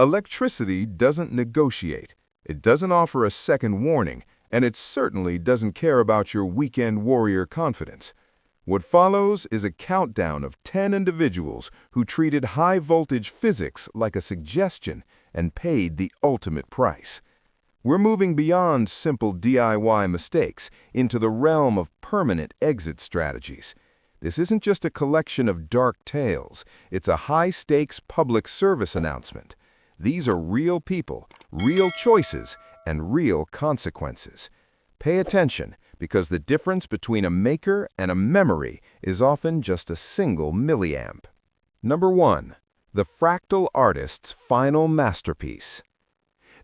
Electricity doesn't negotiate. It doesn't offer a second warning, and it certainly doesn't care about your weekend warrior confidence. What follows is a countdown of 10 individuals who treated high-voltage physics like a suggestion and paid the ultimate price. We're moving beyond simple DIY mistakes into the realm of permanent exit strategies. This isn't just a collection of dark tales, it's a high-stakes public service announcement. These are real people, real choices, and real consequences. Pay attention, because the difference between a maker and a memory is often just a single milliamp. Number 1. The fractal artist's final masterpiece.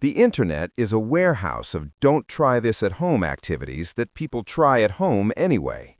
The internet is a warehouse of don't-try-this-at-home activities that people try at home anyway.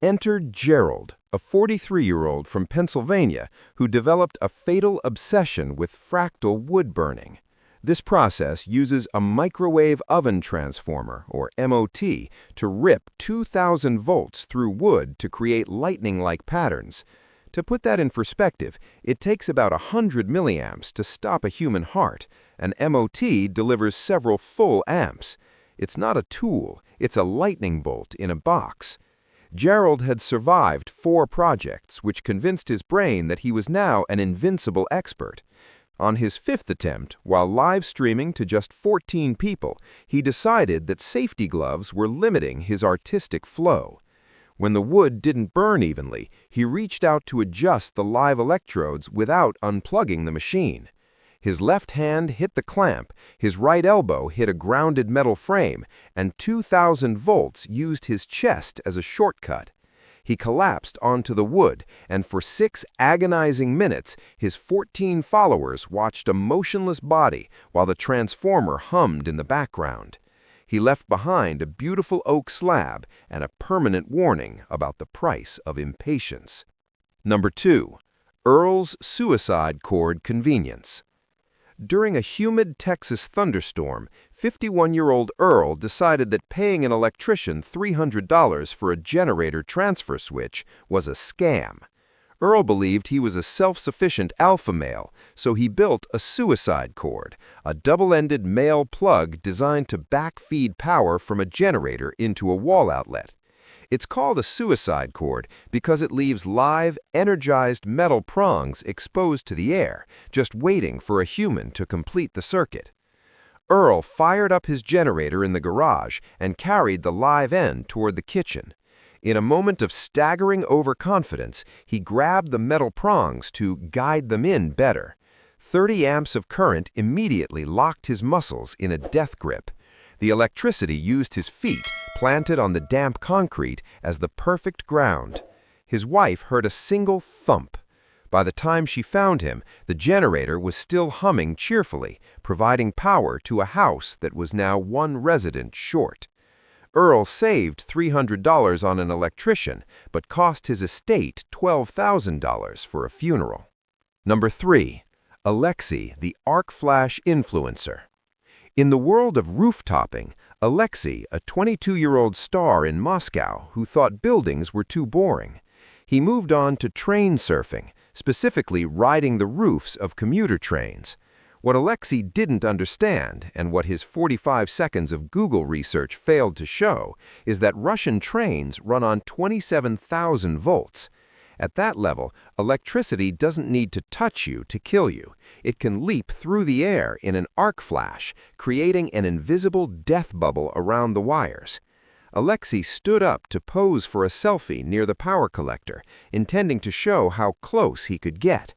Enter Gerald, a 43-year-old from Pennsylvania who developed a fatal obsession with fractal wood burning. This process uses a microwave oven transformer, or MOT, to rip 2,000 volts through wood to create lightning-like patterns. To put that in perspective, it takes about 100 milliamps to stop a human heart. An MOT delivers several full amps. It's not a tool, it's a lightning bolt in a box. Gerald had survived 4 projects, which convinced his brain that he was now an invincible expert. On his 5th attempt, while live streaming to just 14 people, he decided that safety gloves were limiting his artistic flow. When the wood didn't burn evenly, he reached out to adjust the live electrodes without unplugging the machine. His left hand hit the clamp, his right elbow hit a grounded metal frame, and 2,000 volts used his chest as a shortcut. He collapsed onto the wood, and for 6 agonizing minutes, his 14 followers watched a motionless body while the transformer hummed in the background. He left behind a beautiful oak slab and a permanent warning about the price of impatience. Number 2. Earl's suicide cord convenience. During a humid Texas thunderstorm, 51-year-old Earl decided that paying an electrician $300 for a generator transfer switch was a scam. Earl believed he was a self-sufficient alpha male, so he built a suicide cord, a double-ended male plug designed to backfeed power from a generator into a wall outlet. It's called a suicide cord because it leaves live, energized metal prongs exposed to the air, just waiting for a human to complete the circuit. Earl fired up his generator in the garage and carried the live end toward the kitchen. In a moment of staggering overconfidence, he grabbed the metal prongs to guide them in better. 30 amps of current immediately locked his muscles in a death grip. The electricity used his feet, planted on the damp concrete, as the perfect ground. His wife heard a single thump. By the time she found him, the generator was still humming cheerfully, providing power to a house that was now 1 resident short. Earl saved $300 on an electrician, but cost his estate $12,000 for a funeral. Number 3. Alexei, the arc flash influencer. In the world of roof-topping, Alexei, a 22-year-old star in Moscow who thought buildings were too boring. He moved on to train surfing, specifically riding the roofs of commuter trains. What Alexei didn't understand, and what his 45 seconds of Google research failed to show, is that Russian trains run on 27,000 volts. At that level, electricity doesn't need to touch you to kill you. It can leap through the air in an arc flash, creating an invisible death bubble around the wires. Alexei stood up to pose for a selfie near the power collector, intending to show how close he could get.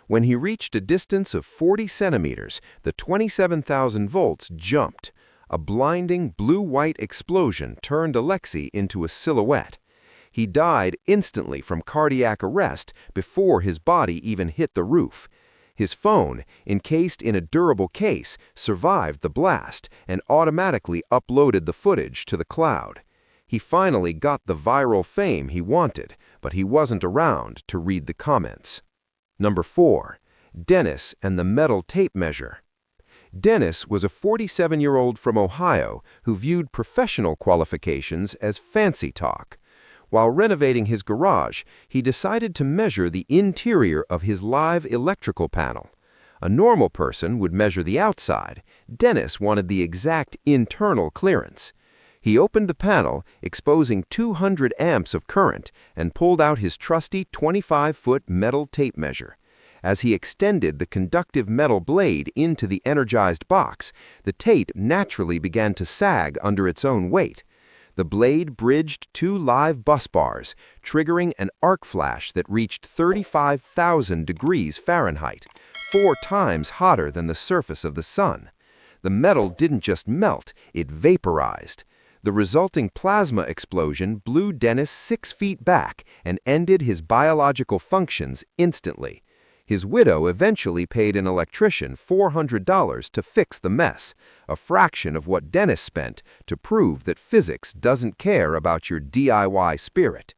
When he reached a distance of 40 centimeters, the 27,000 volts jumped. A blinding blue-white explosion turned Alexei into a silhouette. He died instantly from cardiac arrest before his body even hit the roof. His phone, encased in a durable case, survived the blast and automatically uploaded the footage to the cloud. He finally got the viral fame he wanted, but he wasn't around to read the comments. Number 4. Dennis and the metal tape measure. Dennis was a 47-year-old from Ohio who viewed professional qualifications as fancy talk. While renovating his garage, he decided to measure the interior of his live electrical panel. A normal person would measure the outside. Dennis wanted the exact internal clearance. He opened the panel, exposing 200 amps of current, and pulled out his trusty 25-foot metal tape measure. As he extended the conductive metal blade into the energized box, the tape naturally began to sag under its own weight. The blade bridged 2 live bus bars, triggering an arc flash that reached 35,000 degrees Fahrenheit, 4 times hotter than the surface of the sun. The metal didn't just melt, it vaporized. The resulting plasma explosion blew Dennis 6 feet back and ended his biological functions instantly. His widow eventually paid an electrician $400 to fix the mess, a fraction of what Dennis spent to prove that physics doesn't care about your DIY spirit.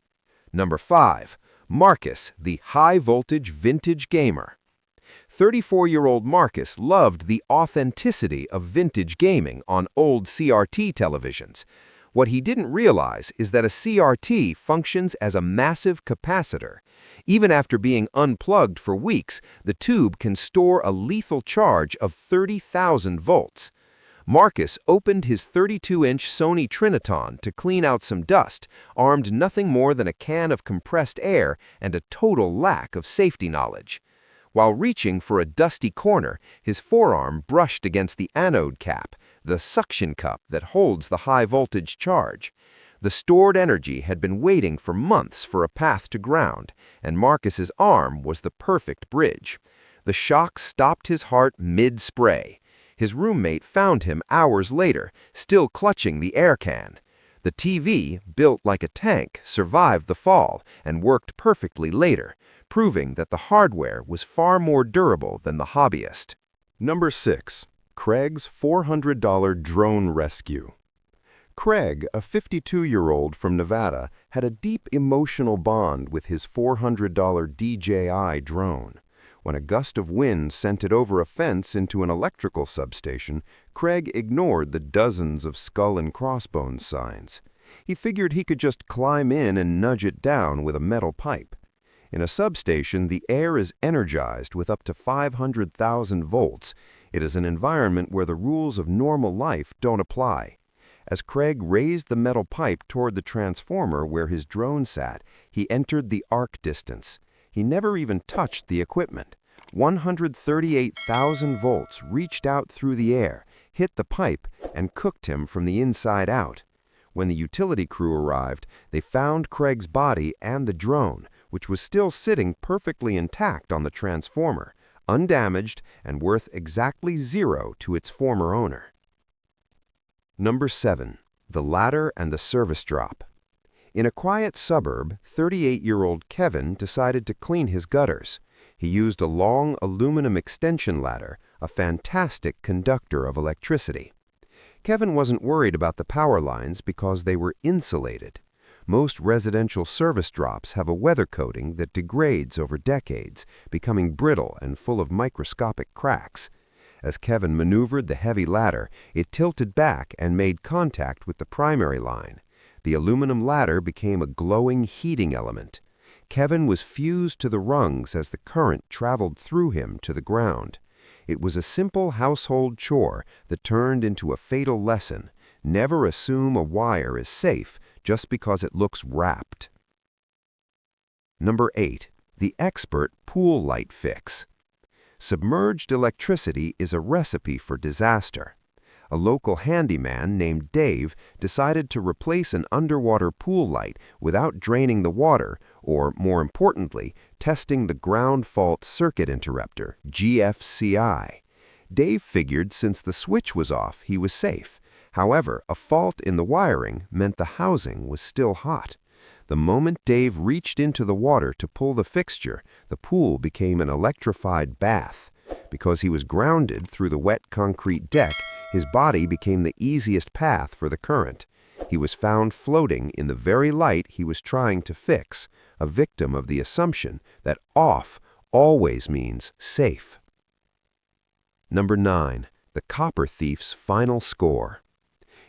Number 5. Marcus, the high-voltage vintage gamer. 34-year-old Marcus loved the authenticity of vintage gaming on old CRT televisions. What he didn't realize is that a CRT functions as a massive capacitor. Even after being unplugged for weeks, the tube can store a lethal charge of 30,000 volts. Marcus opened his 32-inch Sony Triniton to clean out some dust, armed nothing more than a can of compressed air and a total lack of safety knowledge. While reaching for a dusty corner, his forearm brushed against the anode cap, the suction cup that holds the high-voltage charge. The stored energy had been waiting for months for a path to ground, and Marcus's arm was the perfect bridge. The shock stopped his heart mid-spray. His roommate found him hours later, still clutching the air can. The TV, built like a tank, survived the fall and worked perfectly later, proving that the hardware was far more durable than the hobbyist. Number 6. Craig's $400 drone rescue. Craig, a 52-year-old from Nevada, had a deep emotional bond with his $400 DJI drone. When a gust of wind sent it over a fence into an electrical substation, Craig ignored the dozens of skull and crossbones signs. He figured he could just climb in and nudge it down with a metal pipe. In a substation, the air is energized with up to 500,000 volts. It is an environment where the rules of normal life don't apply. As Craig raised the metal pipe toward the transformer where his drone sat, he entered the arc distance. He never even touched the equipment. 138,000 volts reached out through the air, hit the pipe, and cooked him from the inside out. When the utility crew arrived, they found Craig's body and the drone, which was still sitting perfectly intact on the transformer, undamaged and worth exactly 0 to its former owner. Number 7. The ladder and the service drop. In a quiet suburb, 38-year-old Kevin decided to clean his gutters. He used a long aluminum extension ladder, a fantastic conductor of electricity. Kevin wasn't worried about the power lines because they were insulated. Most residential service drops have a weather coating that degrades over decades, becoming brittle and full of microscopic cracks. As Kevin maneuvered the heavy ladder, it tilted back and made contact with the primary line. The aluminum ladder became a glowing heating element. Kevin was fused to the rungs as the current traveled through him to the ground. It was a simple household chore that turned into a fatal lesson. Never assume a wire is safe just because it looks wrapped. Number 8. The expert pool light fix. Submerged electricity is a recipe for disaster. A local handyman named Dave decided to replace an underwater pool light without draining the water or, more importantly, testing the ground fault circuit interrupter, GFCI. Dave figured since the switch was off, he was safe. However, a fault in the wiring meant the housing was still hot. The moment Dave reached into the water to pull the fixture, the pool became an electrified bath. Because he was grounded through the wet concrete deck, his body became the easiest path for the current. He was found floating in the very light he was trying to fix, a victim of the assumption that off always means safe. Number 9. The copper thief's final score.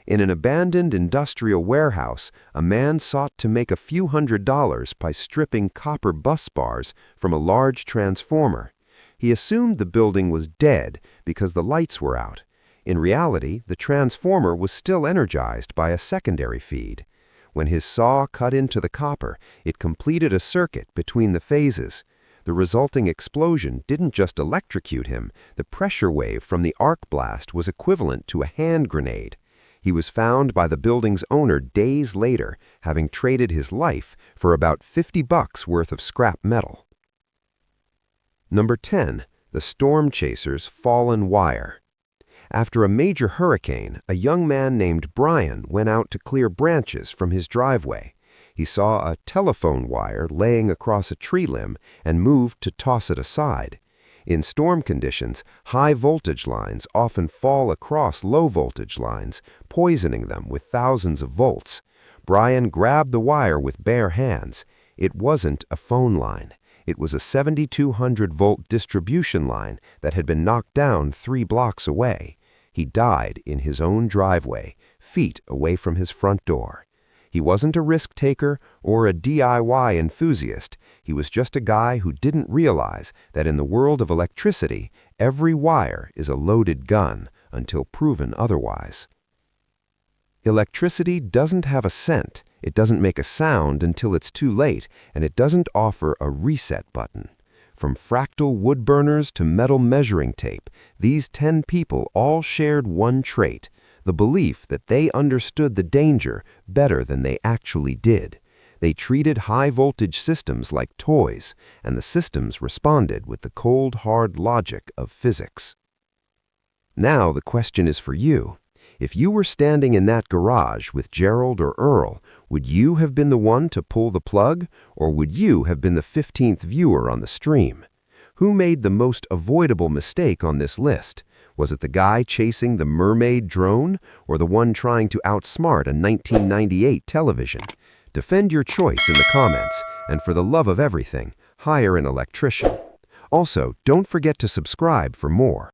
In an abandoned industrial warehouse, a man sought to make a few $100s by stripping copper bus bars from a large transformer. He assumed the building was dead because the lights were out. In reality, the transformer was still energized by a secondary feed. When his saw cut into the copper, it completed a circuit between the phases. The resulting explosion didn't just electrocute him, the pressure wave from the arc blast was equivalent to a hand grenade. He was found by the building's owner days later, having traded his life for about $50 worth of scrap metal. Number 10. The Storm Chaser's Fallen Wire. After a major hurricane, a young man named Brian went out to clear branches from his driveway. He saw a telephone wire laying across a tree limb and moved to toss it aside. In storm conditions, high-voltage lines often fall across low-voltage lines, poisoning them with thousands of volts. Brian grabbed the wire with bare hands. It wasn't a phone line. It was a 7,200-volt distribution line that had been knocked down 3 blocks away. He died in his own driveway, feet away from his front door. He wasn't a risk-taker or a DIY enthusiast. He was just a guy who didn't realize that in the world of electricity, every wire is a loaded gun until proven otherwise. Electricity doesn't have a scent, it doesn't make a sound until it's too late, and it doesn't offer a reset button. From fractal wood burners to metal measuring tape, these 10 people all shared one trait: the belief that they understood the danger better than they actually did. They treated high-voltage systems like toys, and the systems responded with the cold, hard logic of physics. Now the question is for you. If you were standing in that garage with Gerald or Earl, would you have been the one to pull the plug, or would you have been the 15th viewer on the stream? Who made the most avoidable mistake on this list? Was it the guy chasing the mermaid drone, or the one trying to outsmart a 1998 television? Defend your choice in the comments, and for the love of everything, hire an electrician. Also, don't forget to subscribe for more.